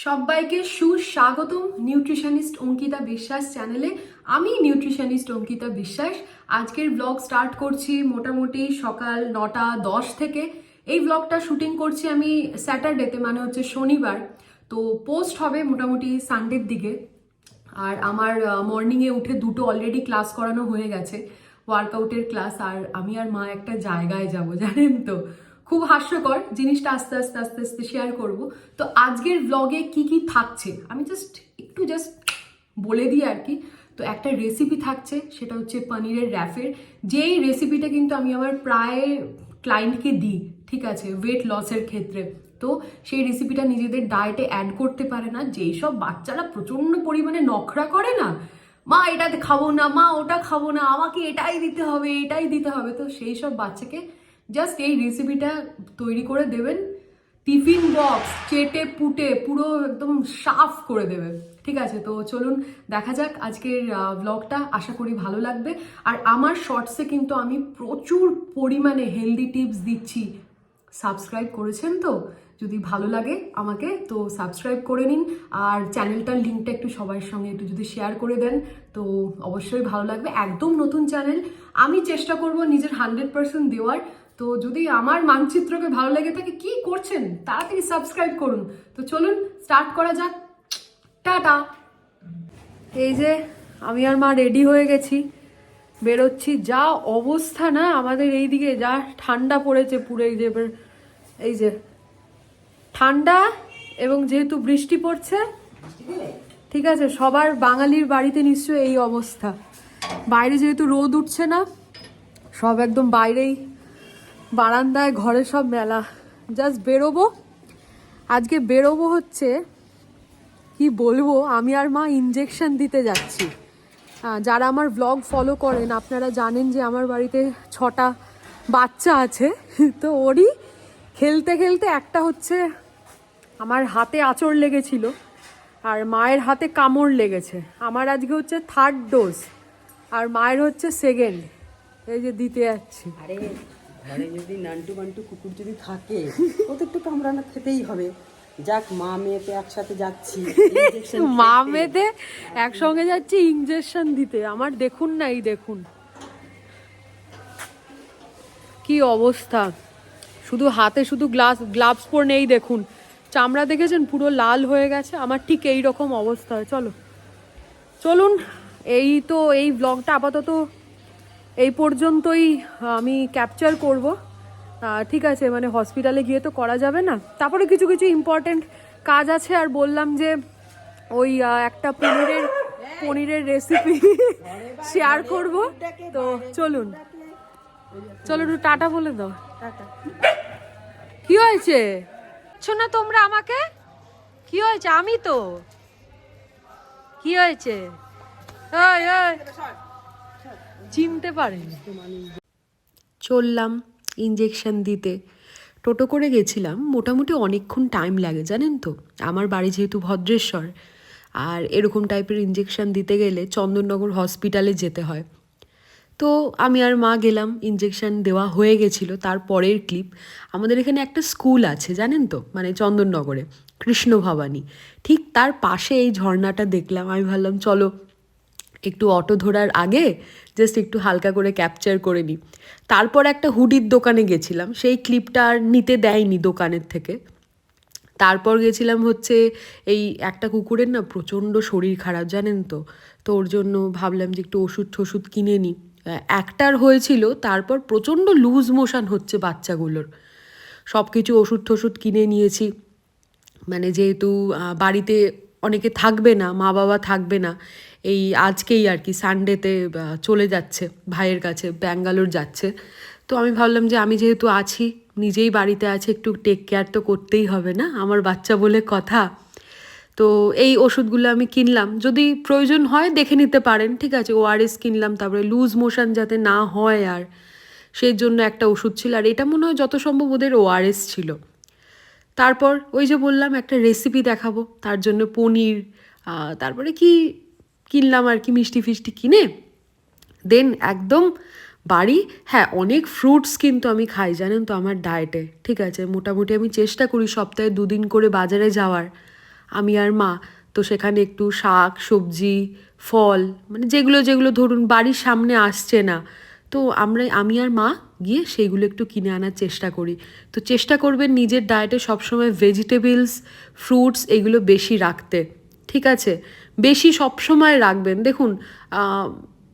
সবাইকে সুস্বাগতম নিউট্রিশনিস্ট অঙ্কিতা বিশ্বাস চ্যানেলে। আমি নিউট্রিশনিস্ট অঙ্কিতা বিশ্বাস। আজকের ব্লগ স্টার্ট করছি মোটামুটি সকাল 9:10 থেকে। এই ব্লগটা শুটিং করছি আমি স্যাটারডেতে, মানে হচ্ছে শনিবার। তো পোস্ট হবে মোটামুটি সানডের দিকে। আর আমার মর্নিংয়ে উঠে দুটো অলরেডি ক্লাস করানো হয়ে গেছে, ওয়ার্কআউটের ক্লাস। আর আমি আর মা একটা জায়গায় যাব, জানেন তো, খুব হাস্যকর জিনিসটা। আস্তে আস্তে আস্তে আস্তে শেয়ার করব। তো আজকের ব্লগে কি কি থাকছে আমি একটু বলে দিই আর কি। তো একটা রেসিপি থাকছে, সেটা হচ্ছে পনিরের র্যাফের। যেই রেসিপিটা কিন্তু আমি আমার প্রায় ক্লায়েন্টকে দিই, ঠিক আছে, ওয়েট লসের ক্ষেত্রে। তো সেই রেসিপিটা নিজেদের ডায়েটে অ্যাড করতে পারে না, যেই সব বাচ্চারা প্রচণ্ড পরিমাণে নখরা করে না, মা এটাতে খাবো না, মা ওটা খাবো না, আমাকে এটাই দিতে হবে, এটাই দিতে হবে। তো সেই সব বাচ্চাকে জাস্ট এই রেসিপিটা তৈরি করে দেবেন, টিফিন বক্স চেটে পুটে পুরো একদম সাফ করে দেবে, ঠিক আছে। তো চলুন দেখা যাক আজকের ব্লগটা, আশা করি ভালো লাগবে। আর আমার শর্টসে কিন্তু আমি প্রচুর পরিমাণে হেলদি টিপস দিচ্ছি। সাবস্ক্রাইব করেছেন তো? যদি ভালো লাগে আমাকে তো সাবস্ক্রাইব করে নিন। আর চ্যানেলটার লিঙ্কটা একটু সবার সঙ্গে একটু যদি শেয়ার করে দেন তো অবশ্যই ভালো লাগবে। একদম নতুন চ্যানেল, আমি চেষ্টা করব নিজের 100% দেওয়ার। তো যদি আমার মানচিত্রকে ভালো লেগে থাকে, কি করছেন, তাড়াতাড়ি সাবস্ক্রাইব করুন। তো চলুন স্টার্ট করা যাক। টাটা। এই যে আমি আর মা রেডি হয়ে গেছি, বেরোচ্ছি। যা অবস্থা না আমাদের এইদিকে, যা ঠান্ডা পড়েছে পুরো। এই যে ঠান্ডা, এবং যেহেতু বৃষ্টি পড়ছে, ঠিক আছে, সবার বাঙালির বাড়িতে নিশ্চয়ই এই অবস্থা। বাইরে যেহেতু রোদ উঠছে না, সব একদম বাইরেই, বারান্দায়, ঘরে সব মেলা। জাস্ট বেরোবো, আজকে বেরোবো হচ্ছে কি বলবো, আমি আর মা ইনজেকশন দিতে যাচ্ছি। যারা আমার ব্লগ ফলো করেন আপনারা জানেন যে আমার বাড়িতে 6টা বাচ্চা আছে। তো ওরই খেলতে খেলতে একটা হচ্ছে আমার হাতে আঁচড় লেগেছিল, আর মায়ের হাতে কামড় লেগেছে। আমার আজকে হচ্ছে 3rd ডোজ, আর মায়ের হচ্ছে 2nd। এই যে দিতে যাচ্ছি। আরে ঘরে যদি নান্টু বান্টু কুকুর যদি থাকে, ও তো একটু কামড়ানো খেতেই হবে। যাক, মা মেয়েতে একসাথে যাচ্ছি, মা মেয়েতে একসঙ্গে যাচ্ছি ইঞ্জেকশন দিতে। আমার দেখুন না, এই দেখুন কি অবস্থা, শুধু হাতে শুধু গ্লাভস পরে নেই, দেখুন চামড়া দেখেছেন পুরো লাল হয়ে গেছে। আমার ঠিক এই রকম অবস্থা। চলুন এই ব্লগটা আপাতত এই পর্যন্তই আমি ক্যাপচার করব, ঠিক আছে। মানে হসপিটালে গিয়ে তো করা যাবে না, তারপরে কিছু কিছু ইম্পর্টেন্ট কাজ আছে। আর বললাম যে ওই একটা পনিরের রেসিপি শেয়ার করব। তো চলুন একটু টাটা বলে দাও। কি হয়েছে শোনা তোমরা আমাকে? কি হয়েছে? আমি তো কি হয়েছে? ওই ওই চিনতে পারেনি। চললাম ইঞ্জেকশন দিতে। টোটো করে গেছিলাম, মোটামুটি অনেকক্ষণ টাইম লাগে জানেন তো। আমার বাড়ি যেহেতু ভদ্রেশ্বর, আর এরকম টাইপের ইঞ্জেকশন দিতে গেলে চন্দননগর হসপিটালে যেতে হয়। তো আমি আর মা গেলাম, ইঞ্জেকশন দেওয়া হয়ে গেছিলো। তারপরের ক্লিপ, আমাদের এখানে একটা স্কুল আছে জানেন তো, মানে চন্দননগরে, কৃষ্ণ ভবানী। ঠিক তার পাশে এই ঝর্ণাটা দেখলাম। আমি ভাবলাম চলো একটু অটো ধরার আগে জাস্ট একটু হালকা করে ক্যাপচার করে নিই। তারপর একটা হুডির দোকানে গেছিলাম, সেই ক্লিপটা আর নিতে দেয়নি দোকানের থেকে। তারপর গেছিলাম হচ্ছে এই একটা কুকুরের না প্রচণ্ড শরীর খারাপ জানেন তো, তো ওর জন্য ভাবলাম যে একটু ওষুধ কিনে নিই। একটার হয়েছিল, তারপর প্রচণ্ড লুজ মোশন হচ্ছে বাচ্চাগুলোর। সব কিছু ওষুধ কিনে নিয়েছি। মানে যেহেতু বাড়িতে অনেকে থাকবে না, মা বাবা থাকবে না, এই আজকেই আর কি সানডেতে চলে যাচ্ছে ভাইয়ের কাছে, ব্যাঙ্গালোর যাচ্ছে। তো আমি ভাবলাম যে আমি যেহেতু আছি, নিজেই বাড়িতে আছি, একটু টেক কেয়ার তো করতেই হবে না, আমার বাচ্চা বলে কথা। তো এই ওষুধগুলো আমি কিনলাম, যদি প্রয়োজন হয় দেখে নিতে পারেন, ঠিক আছে। ওআরএস কিনলাম, তারপরে লুজ মোশন যাতে না হয়, আর সেই জন্য একটা ওষুধ ছিল। আর এটা মনে হয় যত সম্ভব ওদের ওআরএস ছিল। তারপর ওই যে বললাম একটা রেসিপি দেখাবো, তার জন্য পনির, তারপরে কি কিনলাম আর কি, মিষ্টি ফিষ্টি কিনে দেন একদম বাড়ি। হ্যাঁ, অনেক ফ্রুটস কিন্তু আমি খাই জানেন তো আমার ডায়েটে, ঠিক আছে। মোটামুটি আমি চেষ্টা করি সপ্তাহে 2 দিন করে বাজারে যাওয়ার। আমি আর মা। তো সেখানে একটু শাক সবজি ফল মানে যেগুলো যেগুলো ধরুন বাড়ির সামনে আসছে না, তো আমি আর মা গিয়ে সেইগুলো একটু কিনে আনার চেষ্টা করি। তো চেষ্টা করবেন নিজের ডায়েটে সবসময় ভেজিটেবলস ফ্রুটস এগুলো বেশি রাখতে, ঠিক আছে? বেশি সবসময় রাখবেন। দেখুন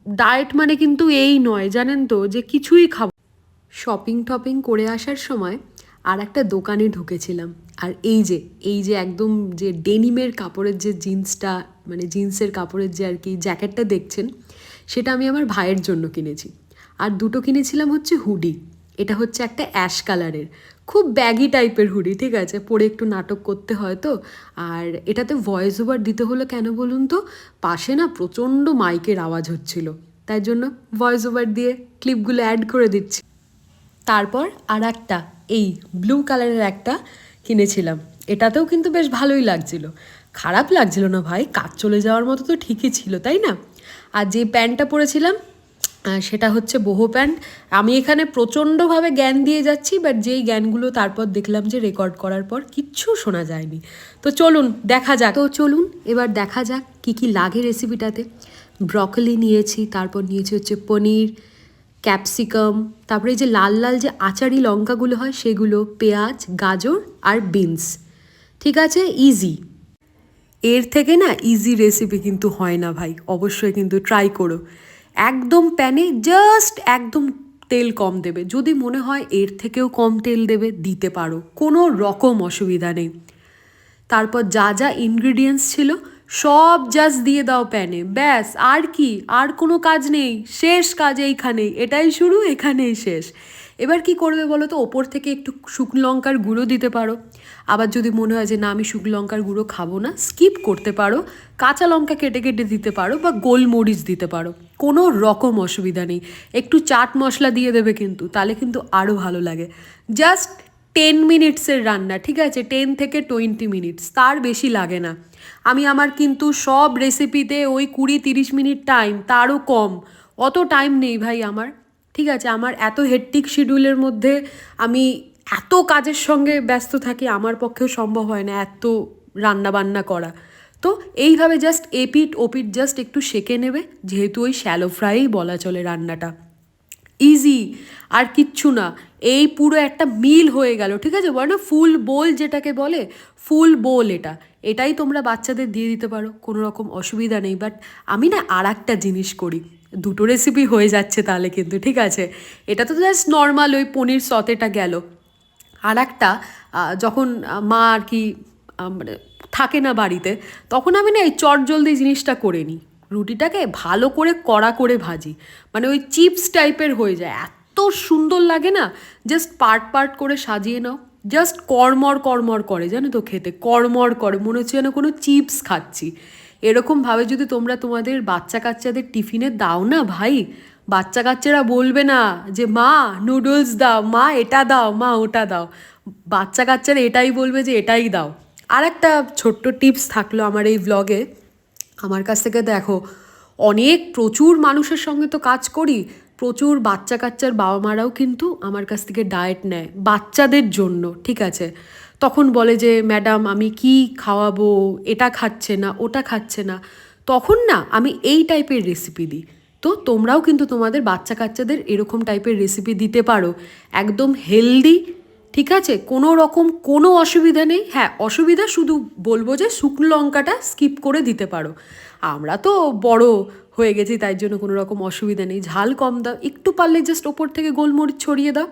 ডায়েট মানে কিন্তু এই নয় জানেন তো যে কিছুই খাবো। শপিং টপিং করে আসার সময় আর একটা দোকানে ঢুকেছিলাম, আর এই যে একদম যে ডেনিমের কাপড়ের যে জিন্সটা মানে জিন্সের কাপড়ের যে আর কি জ্যাকেটটা দেখছেন, সেটা আমি আমার ভাইয়ের জন্য কিনেছি। আর দুটো কিনেছিলাম হচ্ছে হুডি। এটা হচ্ছে একটা অ্যাশ কালারের, খুব ব্যাগি টাইপের হুডি, ঠিক আছে? পরে একটু নাটক করতে হয় তো। আর এটাতে ভয়েস ওভার দিতে হলো কেন বলুন তো, পাশে না প্রচণ্ড মাইকের আওয়াজ হচ্ছিল, তাই জন্য ভয়েস ওভার দিয়ে ক্লিপগুলো অ্যাড করে দিচ্ছি। তারপর আর একটা এই ব্লু কালারের একটা কিনেছিলাম, এটাতেও কিন্তু বেশ ভালোই লাগছিল, খারাপ লাগছিল না ভাই, কাজ চলে যাওয়ার মতো তো ঠিকই ছিল, তাই না? আর যে প্যান্টটা পরেছিলাম সেটা হচ্ছে বোহো প্যান্ট। আমি এখানে প্রচণ্ডভাবে জ্ঞান দিয়ে যাচ্ছি, বাট যেই জ্ঞানগুলো তারপর দেখলাম যে রেকর্ড করার পর কিচ্ছু শোনা যায়নি। তো চলুন দেখা যাক, এবার দেখা যাক কী কী লাগে রেসিপিটাতে। ব্রকলি নিয়েছি, তারপর নিয়েছি হচ্ছে পনির, ক্যাপসিকাম, তারপরে এই যে লাল লাল যে আচারি লঙ্কাগুলো হয় সেগুলো, পেঁয়াজ, গাজর আর বিনস, ঠিক আছে? ইজি, এর থেকে না ইজি রেসিপি কিন্তু হয় না ভাই, অবশ্যই কিন্তু ট্রাই করো। একদম প্যানে জাস্ট একদম তেল কম দেবে, যদি মনে হয় এর থেকেও কম তেল দেবে দিতে পারো, কোনো রকম অসুবিধা নেই। তারপর যা যা ইনগ্রিডিয়েন্টস ছিল সব জাস্ট দিয়ে দাও প্যানে, ব্যাস। আর কি, আর কোনো কাজ নেই, শেষ কাজ এইখানেই, এটাই শুরু এখানেই শেষ। এবার কি করবে বলো তো, ওপর থেকে একটু শুকনো লঙ্কার গুঁড়ো দিতে পারো, আবার যদি মনে হয় যে না আমি শুকনো লঙ্কার গুঁড়ো খাবো না, স্কিপ করতে পারো, কাঁচা লঙ্কা কেটে কেটে দিতে পারো বা গোলমরিচ দিতে পারো, কোনো রকম অসুবিধা নেই। একটু চাট মশলা দিয়ে দেবে কিন্তু, তাহলে কিন্তু আরও ভালো লাগে। জাস্ট 10 মিনিটসের রান্না, ঠিক আছে? 10 থেকে 20 মিনিটস, তার বেশি লাগে না। আমার কিন্তু সব রেসিপিতে ওই 20-30 মিনিট টাইম, তারও কম, অত টাইম নেই ভাই আমার, ঠিক আছে? আমার এত হেক্টিক শিডিউলের মধ্যে আমি এত কাজের সঙ্গে ব্যস্ত থাকি, আমার পক্ষেও সম্ভব হয় না এত রান্না বান্না করা। তো এইভাবে জাস্ট এপিট ওপিট জাস্ট একটু সেঁকে নেবে, যেহেতু ওই শ্যালো ফ্রাইই বলা চলে রান্নাটা, ইজি আর কিচ্ছু না। এই পুরো একটা মিল হয়ে গেল, ঠিক আছে? বলে না ফুল বোল, যেটাকে বলে ফুল বোল, এটাই তোমরা বাচ্চাদের দিয়ে দিতে পারো, কোনো রকম অসুবিধা নেই। বাট আমি না আর একটা জিনিস করি, দুটো রেসিপি হয়ে যাচ্ছে তাহলে কিন্তু, ঠিক আছে? এটা তো জাস্ট নর্মাল ওই পনির সতেটা গেল। আর একটা যখন মা আর কি মানে থাকে না বাড়িতে, তখন আমি না এই চটজলদি জিনিসটা করে নিই, রুটিটাকে ভালো করে কড়া করে ভাজি, মানে ওই চিপস টাইপের হয়ে যায়, এত সুন্দর লাগে না। জাস্ট পার্ট পার্ট করে সাজিয়ে নাও, জাস্ট কড়মড় কড়মড় করে, জানো তো খেতে কড়মড় করে, মনে হচ্ছে যেন কোনো চিপস খাচ্ছি। এরকমভাবে যদি তোমরা তোমাদের বাচ্চা কাচ্চাদের টিফিনে দাও না ভাই, বাচ্চা কাচ্চারা বলবে না যে মা নুডলস দাও, মা এটা দাও, মা ওটা দাও, বাচ্চা কাচ্চারা এটাই বলবে যে এটাই দাও। আর একটা ছোট্ট টিপস থাকলো আমার এই ভ্লগে, আমার কাছ থেকে দেখো অনেক প্রচুর মানুষের সঙ্গে তো কাজ করি, প্রচুর বাচ্চা কাচ্চার বাবা মারাও কিন্তু আমার কাছ থেকে ডায়েট নেয় বাচ্চাদের জন্য, ঠিক আছে? তখন বলে যে ম্যাডাম আমি কি খাওয়াবো, এটা খাচ্ছে না ওটা খাচ্ছে না, তখন না আমি এই টাইপের রেসিপি দিই। তো তোমরাও কিন্তু তোমাদের বাচ্চা কাচ্চাদের এরকম টাইপের রেসিপি দিতে পারো, একদম হেলদি, ঠিক আছে? কোনো রকম কোনো অসুবিধা নেই। হ্যাঁ, অসুবিধা শুধু বলবো যে শুকনো লঙ্কাটা স্কিপ করে দিতে পারো, আমরা তো বড় হয়ে গেছি তাই জন্য কোনো রকম অসুবিধা নেই। ঝাল কম দাও, একটু পারলে জাস্ট ওপর থেকে গোলমরিচ ছড়িয়ে দাও,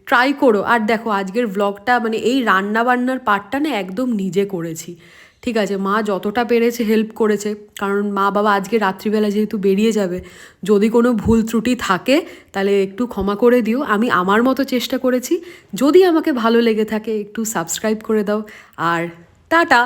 ট্রাই করো। আর দেখো আজকের ভ্লগটা মানে এই রান্না বান্নার পার্টটা না একদম নিজে করেছি, ঠিক আছে? মা যতটা পেরেছে হেল্প করেছে, কারণ মা বাবা আজকে রাত্রিবেলা যেহেতু বেরিয়ে যাবে, যদি কোনো ভুল ত্রুটি থাকে তাহলে একটু ক্ষমা করে দিও। আমি আমার মতো চেষ্টা করেছি, যদি আমাকে ভালো লেগে থাকে একটু সাবস্ক্রাইব করে দাও, আর টাটা।